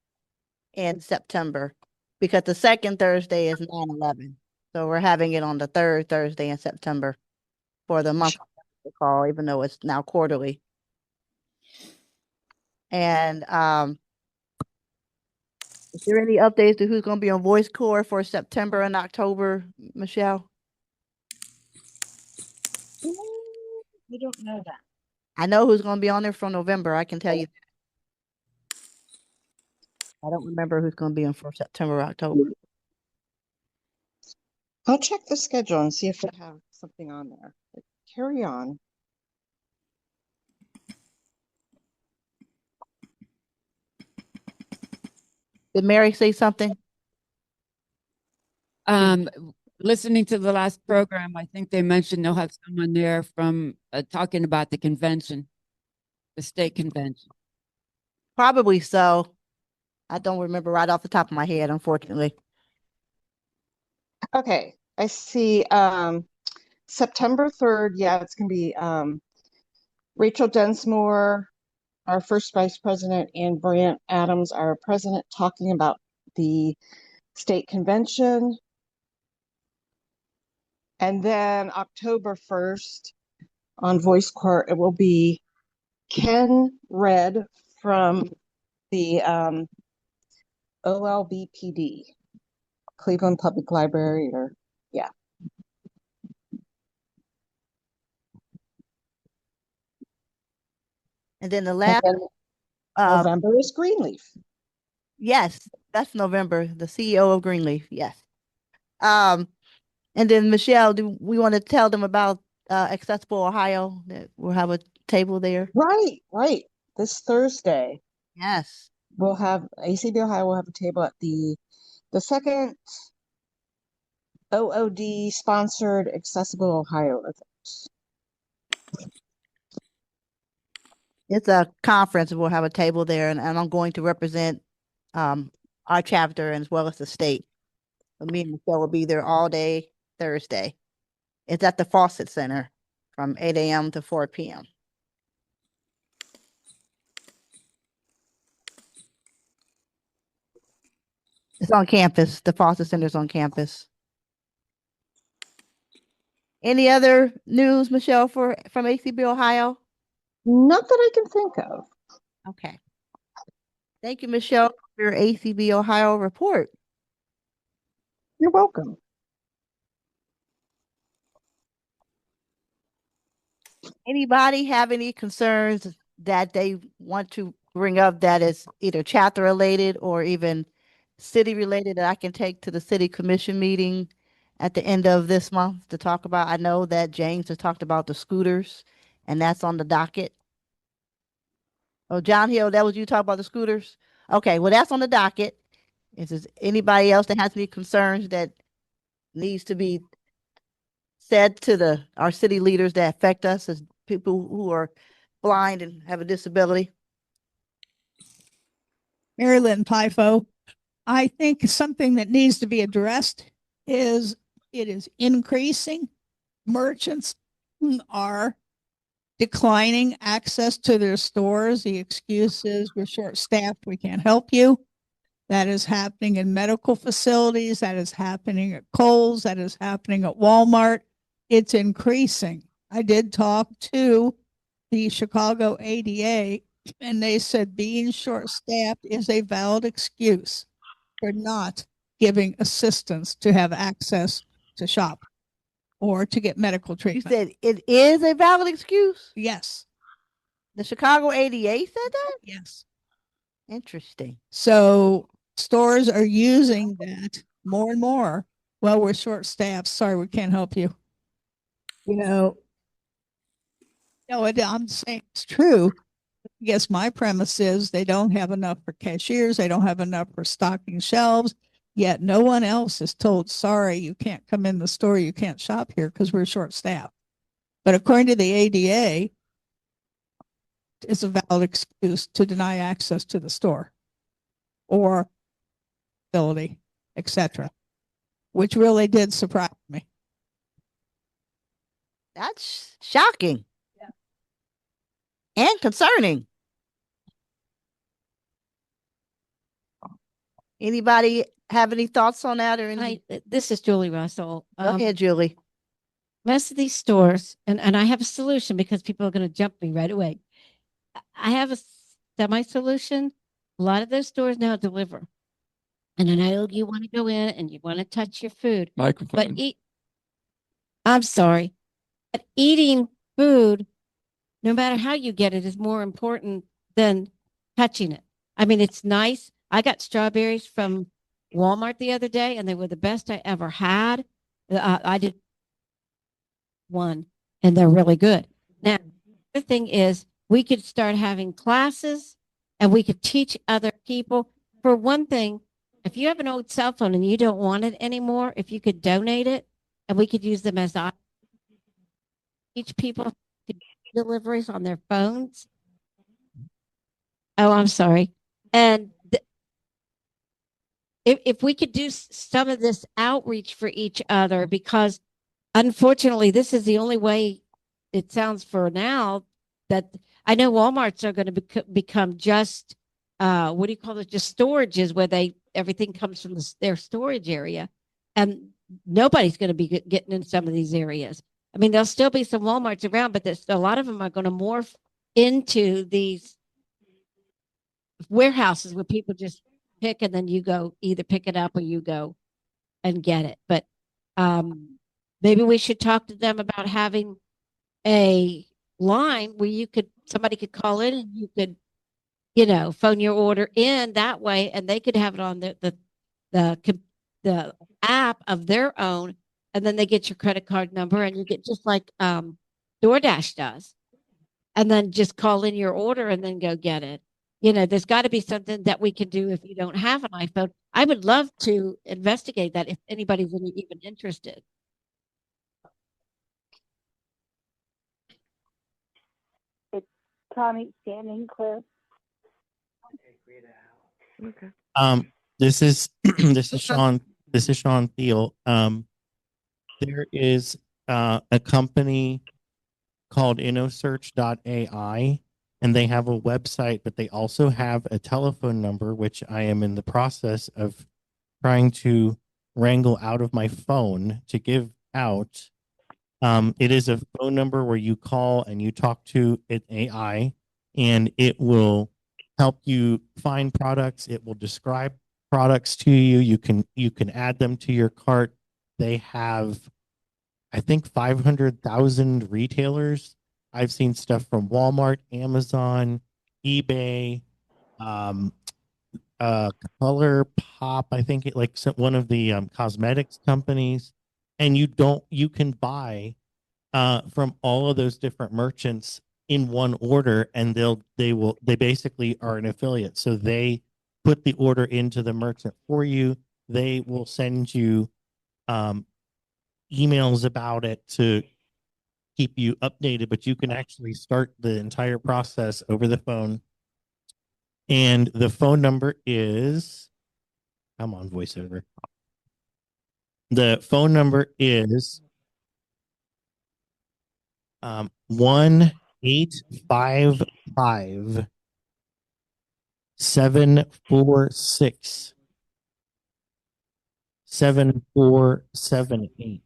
in September because the second Thursday is 9/11. So we're having it on the third Thursday in September for the monthly call, even though it's now quarterly. And is there any updates to who's going to be on voice core for September and October, Michelle? I don't know that. I know who's going to be on there for November. I can tell you. I don't remember who's going to be on for September or October. I'll check the schedule and see if they have something on there. But carry on. Did Mary say something? Listening to the last program, I think they mentioned they'll have someone there from talking about the convention, the state convention. Probably so. I don't remember right off the top of my head, unfortunately. Okay, I see September 3rd. Yeah, it's gonna be Rachel Densmore, our first vice president, and Brant Adams, our president, talking about the state convention. And then October 1st on Voice Court, it will be Ken Red from the OLBPD, Cleveland Public Library, yeah. And then the last November is Greenleaf. Yes, that's November. The CEO of Greenleaf. Yes. And then Michelle, do we want to tell them about ACCESSIBLE Ohio? That we'll have a table there. Right. This Thursday. Yes. We'll have ACB Ohio will have a table at the second OOD sponsored ACCESSIBLE Ohio event. It's a conference. We'll have a table there, and I'm going to represent our chapter as well as the state. So me and Michelle will be there all day Thursday. It's at the Fawcett Center from 8 a.m. to 4 p.m. It's on campus. The Fawcett Center is on campus. Any other news, Michelle, from ACB Ohio? Not that I can think of. Okay. Thank you, Michelle, for your ACB Ohio report. You're welcome. Anybody have any concerns that they want to bring up that is either chapter related or even city related that I can take to the city commission meeting at the end of this month to talk about? I know that James has talked about the scooters and that's on the docket. Oh, John Hill, that was you talking about the scooters? Okay, well, that's on the docket. Is there anybody else that has any concerns that needs to be said to our city leaders that affect us as people who are blind and have a disability? Mary Lynn Pifo, I think something that needs to be addressed is it is increasing. Merchants are declining access to their stores. The excuse is we're short-staffed, we can't help you. That is happening in medical facilities. That is happening at Kohl's. That is happening at Walmart. It's increasing. I did talk to the Chicago ADA, and they said being short-staffed is a valid excuse for not giving assistance to have access to shop or to get medical treatment. You said it is a valid excuse? Yes. The Chicago ADA said that? Yes. Interesting. So stores are using that more and more. Well, we're short staffed. Sorry, we can't help you. You know, no, I'm saying it's true. I guess my premise is they don't have enough for cashiers. They don't have enough for stocking shelves. Yet no one else is told, sorry, you can't come in the store. You can't shop here because we're short staffed. But according to the ADA, it's a valid excuse to deny access to the store or facility, etc., which really did surprise me. That's shocking. And concerning. Anybody have any thoughts on that or anything? This is Julie Russell. Go ahead, Julie. Most of these stores, and I have a solution because people are going to jump me right away. I have a semi-solution. A lot of those stores now deliver. And I know you want to go in and you want to touch your food. Microphone. But I'm sorry. But eating food, no matter how you get it, is more important than touching it. I mean, it's nice. I got strawberries from Walmart the other day, and they were the best I ever had. I did one, and they're really good. Now, the thing is, we could start having classes, and we could teach other people. For one thing, if you have an old cell phone and you don't want it anymore, if you could donate it, and we could use them as teach people deliveries on their phones. Oh, I'm sorry. And if we could do some of this outreach for each other, because unfortunately, this is the only way it sounds for now that I know Walmarts are going to become just, what do you call it? Just storages where everything comes from their storage area. And nobody's going to be getting in some of these areas. I mean, there'll still be some Walmarts around, but a lot of them are going to morph into these warehouses where people just pick and then you go either pick it up or you go and get it. But maybe we should talk to them about having a line where somebody could call in and you could, phone your order in that way, and they could have it on the app of their own, and then they get your credit card number and you get just like DoorDash does, and then just call in your order and then go get it. There's got to be something that we can do if you don't have an iPhone. I would love to investigate that if anybody's even interested. It's Tommy standing clear. Okay. This is Sean. This is Sean Thiel. There is a company called InnoSearch.ai, and they have a website, but they also have a telephone number, which I am in the process of trying to wrangle out of my phone to give out. It is a phone number where you call and you talk to an AI, and it will help you find products. It will describe products to you. You can add them to your cart. They have, I think, 500,000 retailers. I've seen stuff from Walmart, Amazon, eBay, Color Pop. I think one of the cosmetics companies, and you can buy from all of those different merchants in one order, and they basically are an affiliate. So they put the order into the merchant for you. They will send you emails about it to keep you updated, but you can actually start the entire process over the phone. And the phone number is, come on, voiceover. The phone number is 1-855-746-7478.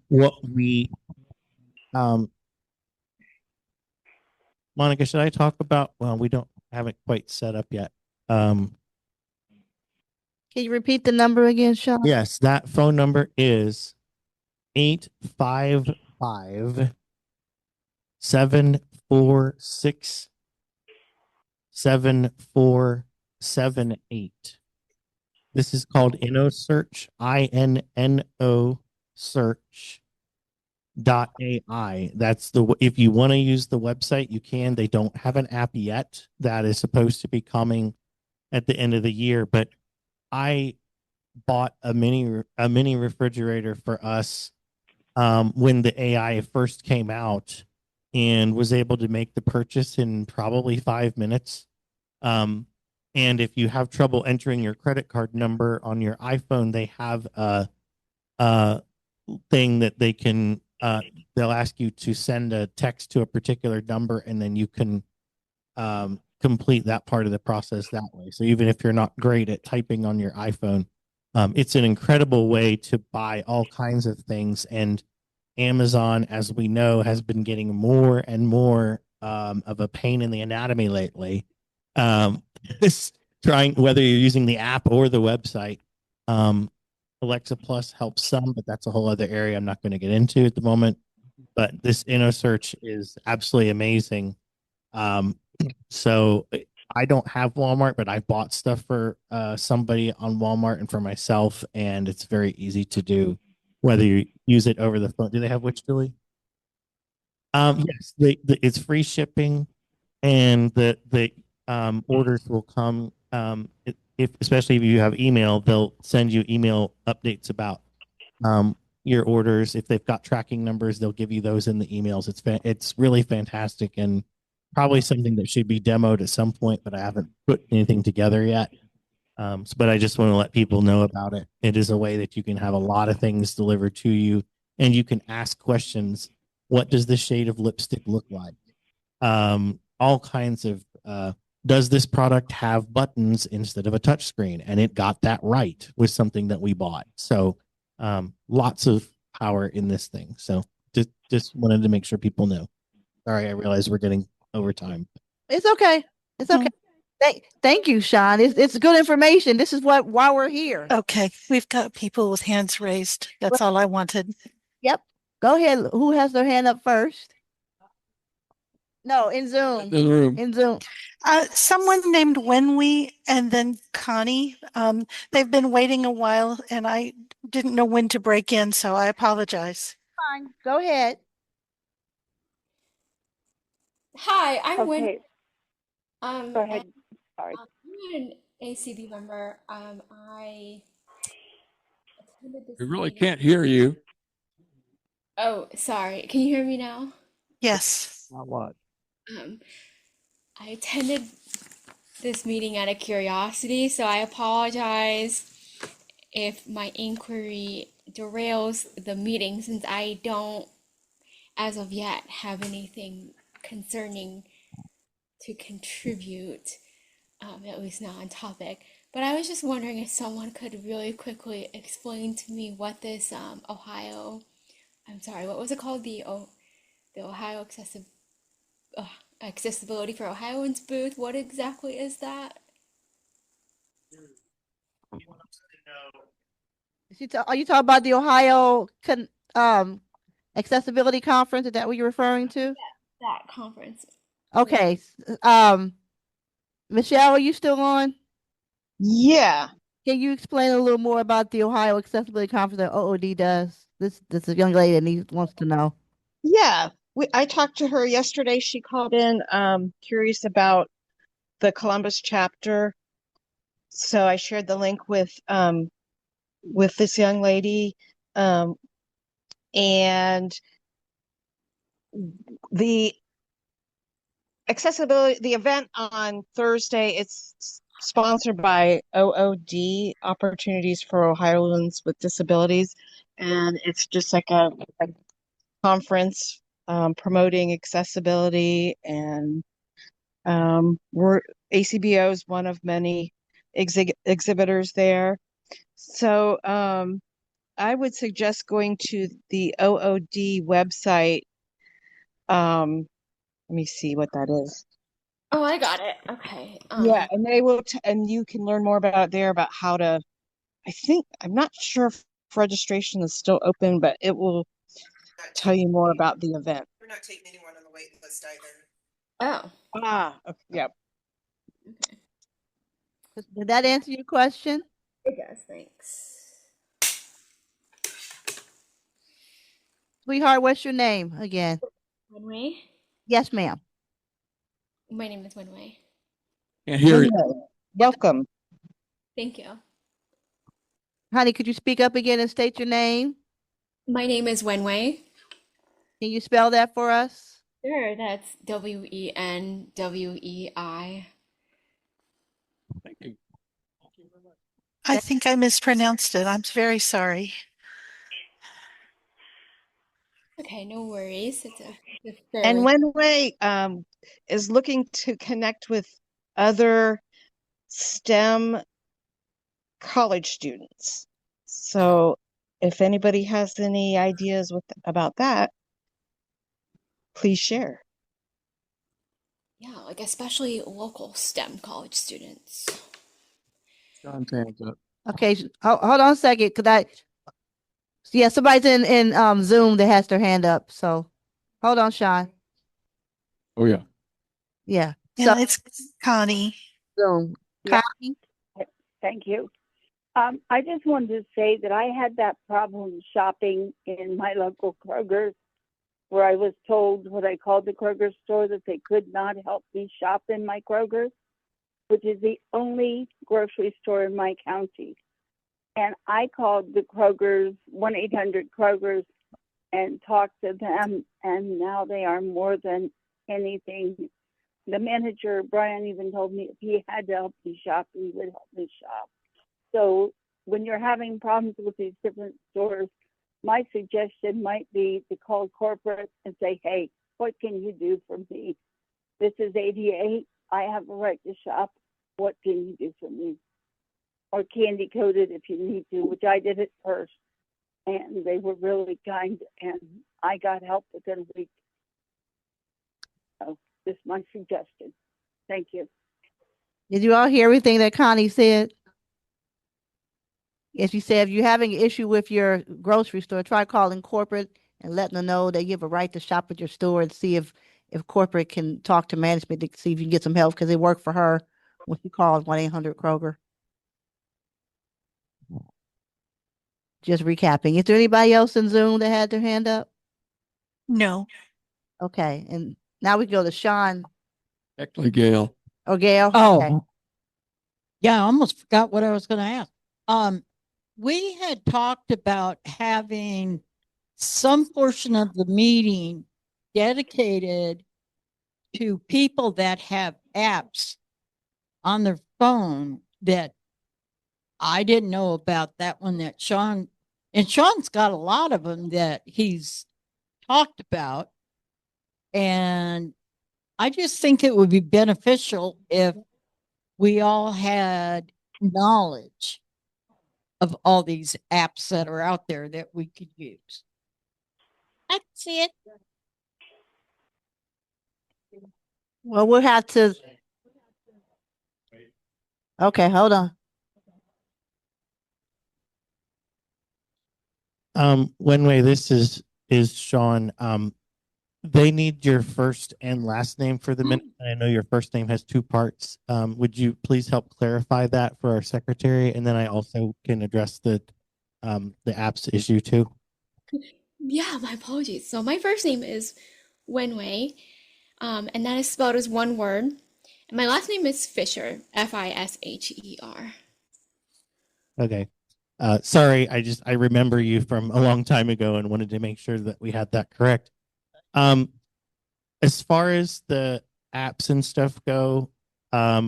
What we Monica, should I talk about, well, we haven't quite set up yet. Can you repeat the number again, Sean? Yes, that phone number is 855-746-7478. 467-478. This is called InnoSearch, INNO search .ai. That's if you want to use the website, you can. They don't have an app yet. That is supposed to be coming at the end of the year, but I bought a mini refrigerator for us when the AI first came out, and was able to make the purchase in probably 5 minutes. And if you have trouble entering your credit card number on your iPhone, they have a thing that they can they'll ask you to send a text to a particular number, and then you can complete that part of the process that way. So even if you're not great at typing on your iPhone, it's an incredible way to buy all kinds of things. And Amazon, as we know, has been getting more and more of a pain in the anatomy lately. Trying, whether you're using the app or the website. Alexa Plus helps some, but that's a whole other area I'm not going to get into at the moment. But this InnoSearch is absolutely amazing. So I don't have Walmart, but I bought stuff for somebody on Walmart and for myself, and it's very easy to do, whether you use it over the phone. Do they have which, Julie? Yes, it's free shipping, and the orders will come. Especially if you have email, they'll send you email updates about your orders. If they've got tracking numbers, they'll give you those in the emails. It's really fantastic, and probably something that should be demoed at some point, but I haven't put anything together yet. But I just want to let people know about it. It is a way that you can have a lot of things delivered to you, and you can ask questions. What does this shade of lipstick look like? All kinds of, does this product have buttons instead of a touch screen? And it got that right with something that we bought. So lots of power in this thing. So just wanted to make sure people know. Sorry, I realize we're getting over time. It's okay. It's okay. Thank you, Sean. It's good information. This is why we're here. Okay, we've got people with hands raised. That's all I wanted. Yep. Go ahead. Who has their hand up first? No, in Zoom. In the room. In Zoom. Someone named Wenwi and then Connie. They've been waiting a while, and I didn't know when to break in, so I apologize. Fine. Go ahead. Hi, I'm Wen. Okay. Go ahead. Sorry. I'm an ACB member. I attended this We really meeting. can't hear you. Oh, sorry. Can you hear me now? Yes. Not what? I attended this meeting out of curiosity, so I apologize if my inquiry derails the meeting, since I don't, as of yet, have anything concerning to contribute, at least not on topic. But I was just wondering if someone could really quickly explain to me what this Ohio, I'm sorry, what was it called? The Ohio Accessibility for Ohioans booth. What exactly is that? Are you talking about the Ohio Accessibility Conference? Is that what you're referring to? Yeah, that conference. Okay. Michelle, are you still on? Yeah. Can you explain a little more about the Ohio Accessibility Conference that OOD does? This is a young lady and wants to know. Yeah. I talked to her yesterday. She called in curious about the Columbus chapter. So I shared the link with this young lady. And the the event on Thursday, it's sponsored by OOD, Opportunities for Ohioans with Disabilities. And it's just like a conference promoting accessibility, and ACBO is one of many exhibitors there. So I would suggest going to the OOD website. Let me see what that is. Oh, I got it. Okay. Yeah, and they will, and you can learn more about it there about how to. I'm not sure if registration is still open, but it will tell you more about the event. We're not taking anyone on the wait list either. Oh, Yep. Did that answer your question? it does. Thanks. Sweetheart, what's your name again? Wenwei. Yes, ma'am. My name is Wenwei. Can't hear you. Welcome. Thank you. Honey, could you speak up again and state your name? My name is Wenwei. Can you spell that for us? Sure, that's WENWEI. Thank you. I think I mispronounced it. I'm very sorry. Okay, no worries. It's a And fairly Wenwei is looking to connect with other STEM college students. So if anybody has any ideas about that, please share. yeah, like especially local STEM college students. John's hands up. Okay, hold on a second, yeah, somebody's in Zoom that has their hand up. So hold on, Sean. Oh yeah. Yeah. Yeah, So it's Connie. Zoom. Yeah. Connie? Thank you. I just wanted to say that I had that problem shopping in my local Kroger's, where I was told when I called the Kroger store that they could not help me shop in my Kroger's, which is the only grocery store in my county. And I called the Kroger's, 1-800-Kroger's, and talked to them, and now they are more than anything. The manager, Brian, even told me if he had to help me shop, he would help me shop. So when you're having problems with these different stores, my suggestion might be to call corporate and say, hey, what can you do for me? This is 88. I have a right to shop. What can you do for me? Or candy coated if you need to, which I did it first. And they were really kind, and I got help within a week. So this is my suggestion. Thank you. Did you all hear everything that Connie said? As you said, if you're having an issue with your grocery store, try calling corporate and letting them know that you have a right to shop at your store, and see if corporate can talk to management to see if you can get some help, because it worked for her when she called 1-800-Kroger. Just recapping. Is there anybody else in Zoom that had their hand up? No. Okay, and now we go to Sean. Actually, Gail. Oh, Gail. Oh, Okay. yeah, I almost forgot what I was going to ask. We had talked about having some portion of the meeting dedicated to people that have apps on their phone that I didn't know about. That one that Sean's got a lot of them that he's talked about. And I just think it would be beneficial if we all had knowledge of all these apps that are out there that we could use. I can see it. Well, we'll have to. Okay, hold on. Wenwei, this is Sean. They need your first and last name for the minute. I know your first name has two parts. Would you please help clarify that for our secretary? And then I also can address the apps issue too. Yeah, my apologies. So my first name is Wenwei, and that is spelled as one word. And my last name is Fisher, Fisher. Okay. Sorry, I remember you from a long time ago and wanted to make sure that we had that correct. As far as the apps and stuff go, I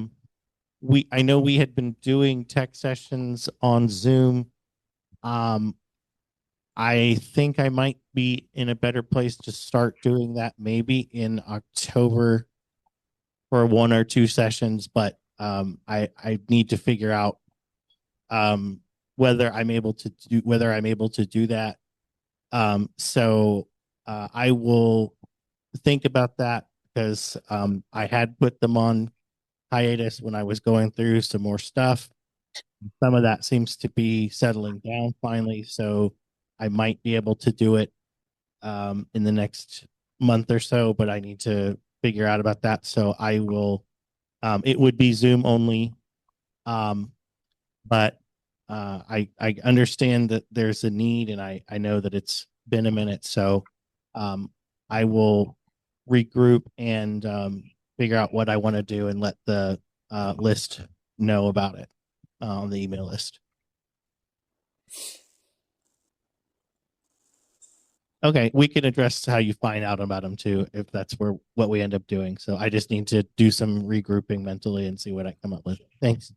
know we had been doing tech sessions on Zoom. I think I might be in a better place to start doing that maybe in October for 1 or 2 sessions, but I need to figure out whether I'm able to do that. So I will think about that, because I had put them on hiatus when I was going through some more stuff. Some of that seems to be settling down finally, so I might be able to do it in the next month or so, but I need to figure out about that. So I will, it would be Zoom only. But I understand that there's a need, and I know that it's been a minute. So I will regroup and figure out what I want to do and let the list know about it on the email list. Okay, we can address how you find out about them too, if that's what we end up doing. So I just need to do some regrouping mentally and see what I come up with. Thanks.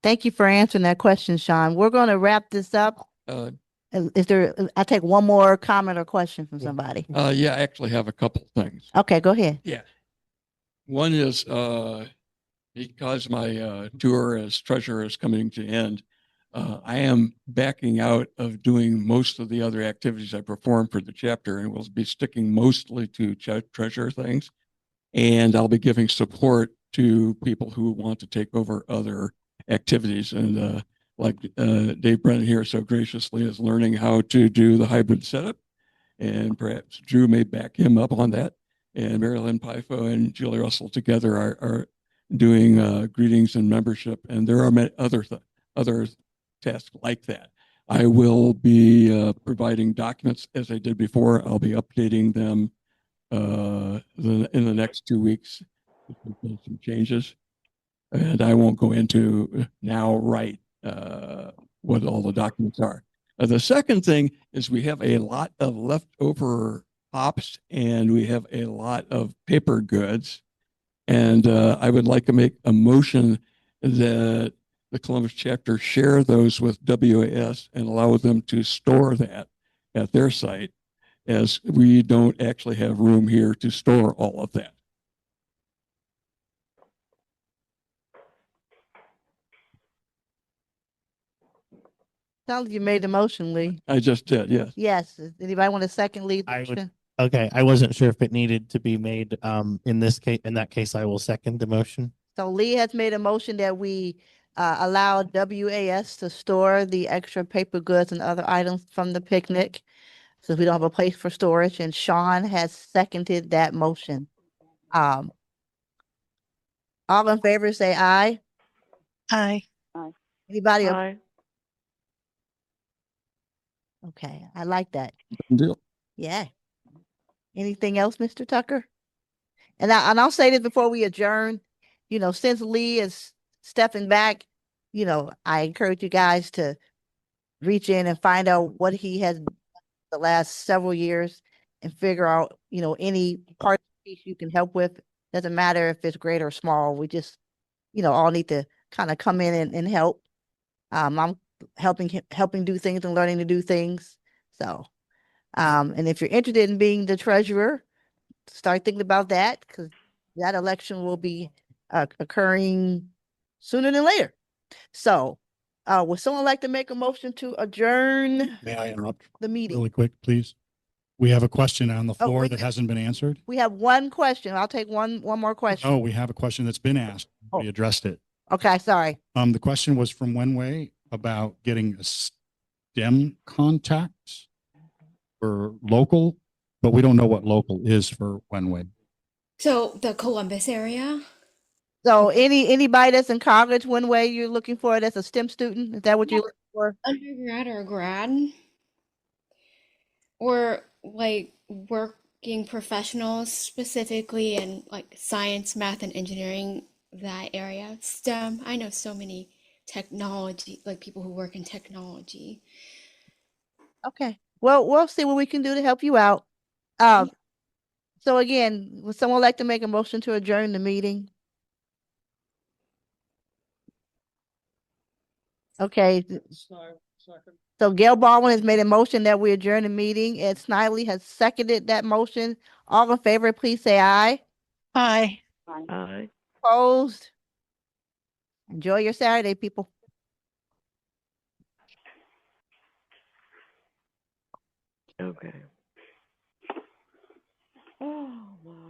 Thank you for answering that question, Sean. We're going to wrap this up. Is there, I'll take one more comment or question from somebody. Yeah, I actually have a couple things. Okay, go ahead. Yeah. One is because my tour as treasurer is coming to end, I am backing out of doing most of the other activities I perform for the chapter, and will be sticking mostly to treasurer things. And I'll be giving support to people who want to take over other activities. And like Dave Brennan here so graciously is learning how to do the hybrid setup. And perhaps Drew may back him up on that. And Marilyn Pifo and Julie Russell together are doing greetings and membership. And there are many other tasks like that. I will be providing documents as I did before. I'll be updating them in the next 2 weeks. Some changes. And I won't go into now what all the documents are. The second thing is we have a lot of leftover hops and we have a lot of paper goods. And I would like to make a motion that the Columbus chapter share those with WAS and allow them to store that at their site, as we don't actually have room here to store all of that. Sounds like you made the motion, Lee. I just did, yes. Yes. Does anybody want to second Lee's motion? Okay, I wasn't sure if it needed to be made in this case. In that case, I will second the motion. So Lee has made a motion that we allow WAS to store the extra paper goods and other items from the picnic, so we don't have a place for storage. And Sean has seconded that motion. All in favor say aye. Aye. Anybody? Aye. Okay, I like that. Deal. Yeah. Anything else, Mr. Tucker? And I'll say this before we adjourn. You know, since Lee is stepping back, you know, I encourage you guys to reach in and find out what he has the last several years and figure out, you know, any part of the piece you can help with. Doesn't matter if it's great or small. We just, you know, all need to kind of come in and help. I'm helping do things and learning to do things. So, and if you're interested in being the treasurer, start thinking about that, because that election will be occurring sooner than later. So, would someone like to make a motion to adjourn? May I interrupt the meeting really quick, please? We have a question on the floor wait. that hasn't been answered. We have one question. I'll take one more question. No, we have a question that's been asked. We addressed it. Okay, sorry. The question was from Wenway about getting a STEM contact for local, but we don't know what local is for Wenway. So the Columbus area? So anybody that's in college, one way you're looking for that's a STEM student, is that what you're looking for? Undergrad or grad? Or like working professionals specifically in like science, math, and engineering, that area. STEM. I know so many technology, like people who work in technology. Okay. Well, we'll see what we can do to help you out. So again, would someone like to make a motion to adjourn the meeting? Okay. So Gail Baldwin has made a motion that we adjourn the meeting. Ed Snively has seconded that motion. All in favor, please say aye. Aye. Aye. Opposed? Enjoy your Saturday, people. Okay. Oh my.